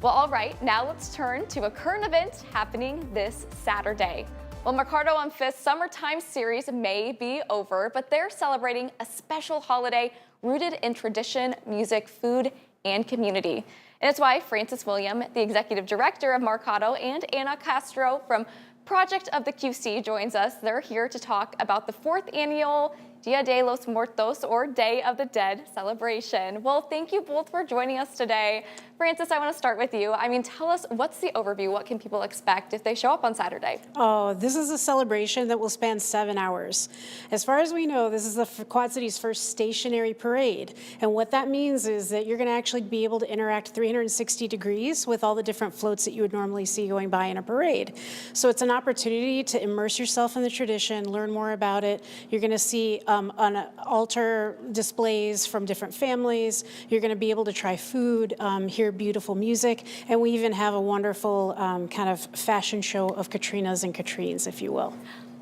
Well, all right, now let's turn to a current event happening this Saturday. Well, Mercado on Fifth Summertime Series may be over, but they're celebrating a special holiday rooted in tradition, music, food, and community. And it's why Francis William, the executive director of Mercado, and Anna Castro from Project of the QC joins us. They're here to talk about the 4th annual Dia de los Muertos, or Day of the Dead celebration. Well, thank you both for joining us today. Francis, I want to start with you. Tell us, what's the overview? What can people expect if they show up on Saturday? Oh, this is a celebration that will span 7 hours. As far as we know, this is the Quad City's first stationary parade. And what that means is that you're going to actually be able to interact 360 degrees with all the different floats that you would normally see going by in a parade. So it's an opportunity to immerse yourself in the tradition, learn more about it. You're going to see on altar displays from different families. You're going to be able to try food, hear beautiful music, and we even have a wonderful kind of fashion show of Katrinas and Katrines, if you will.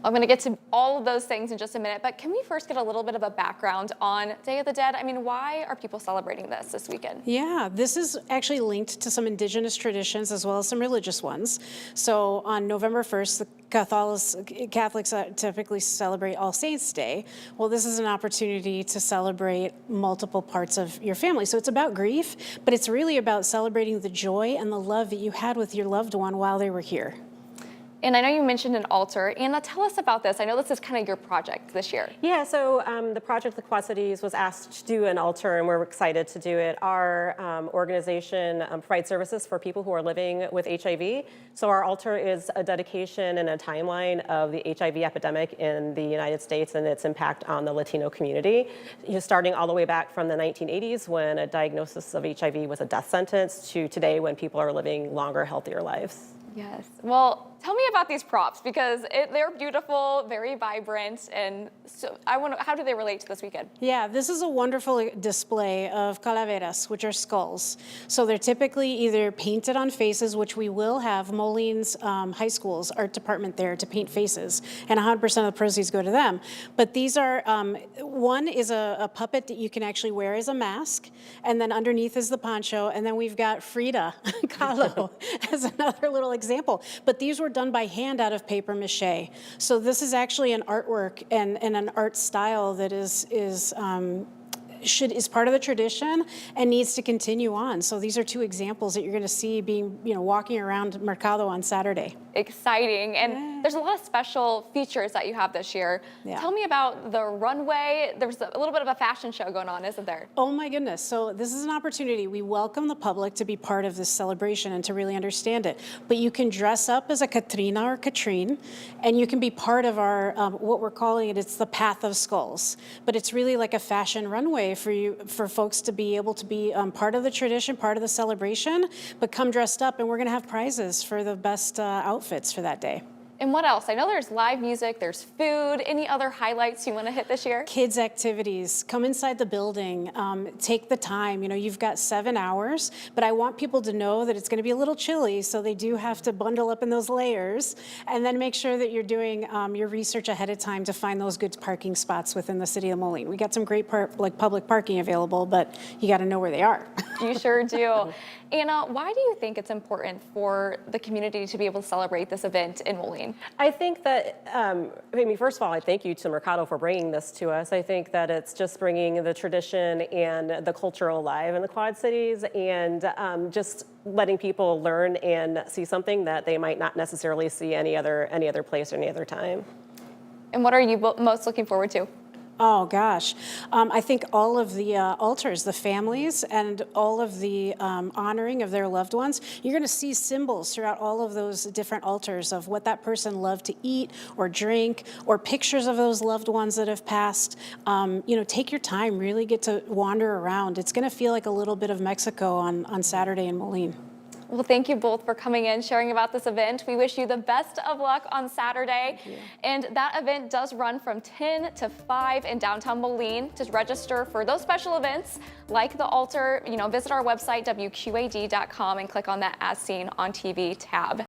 I'm going to get to all of those things in just a minute, but can we first get a little bit of a background on Day of the Dead? Why are people celebrating this weekend? Yeah, this is actually linked to some indigenous traditions as well as some religious ones. So on November 1st, the Catholics typically celebrate All Saints' Day. Well, this is an opportunity to celebrate multiple parts of your family. So it's about grief, but it's really about celebrating the joy and the love that you had with your loved one while they were here. And I know you mentioned an altar. Anna, tell us about this. I know this is kind of your project this year. Yeah, so the Project the Quad Cities was asked to do an altar, and we're excited to do it. Our organization provides services for people who are living with HIV. So our altar is a dedication and a timeline of the HIV epidemic in the United States and its impact on the Latino community. Starting all the way back from the 1980s, when a diagnosis of HIV was a death sentence, to today when people are living longer, healthier lives. Yes. Well, tell me about these props, because they're beautiful, very vibrant, and so how do they relate to this weekend? Yeah, this is a wonderful display of calaveras, which are skulls. So they're typically either painted on faces, which we will have Moline's High School's art department there to paint faces, and 100% of the proceeds go to them. But these are, one is a puppet that you can actually wear as a mask, and then underneath is the poncho, and then we've got Frida Kahlo as another little example. But these were done by hand out of paper mache. So this is actually an artwork and an art style that is part of the tradition and needs to continue on. So these are two examples that you're going to see being, walking around Mercado on Saturday. Exciting. And there's a lot of special features that you have this year. Yeah. Tell me about the runway. There's a little bit of a fashion show going on, isn't there? Oh my goodness. So this is an opportunity. We welcome the public to be part of this celebration and to really understand it. But you can dress up as a Katrina or Katrine, and you can be part of our, what we're calling it's the Path of Skulls. But it's really like a fashion runway for folks to be able to be part of the tradition, part of the celebration, but come dressed up, and we're going to have prizes for the best outfits for that day. And what else? I know there's live music, there's food. Any other highlights you want to hit this year? Kids activities. Come inside the building. Take the time. You've got 7 hours, but I want people to know that it's going to be a little chilly, so they do have to bundle up in those layers, and then make sure that you're doing your research ahead of time to find those good parking spots within the city of Moline. We got some great public parking available, but you got to know where they are. You sure do. Anna, why do you think it's important for the community to be able to celebrate this event in Moline? I think that, first of all, I thank you to Mercado for bringing this to us. I think that it's just bringing the tradition and the culture alive in the Quad Cities, and just letting people learn and see something that they might not necessarily see any other place or any other time. And what are you most looking forward to? Oh gosh, I think all of the altars, the families, and all of the honoring of their loved ones, you're going to see symbols throughout all of those different altars of what that person loved to eat or drink, or pictures of those loved ones that have passed. Take your time, really get to wander around. It's going to feel like a little bit of Mexico on Saturday in Moline. Well, thank you both for coming in, sharing about this event. We wish you the best of luck on Saturday. And that event does run from 10 to 5 in downtown Moline. To register for those special events, like the altar, visit our website, WQAD.com, and click on that As Seen on TV tab.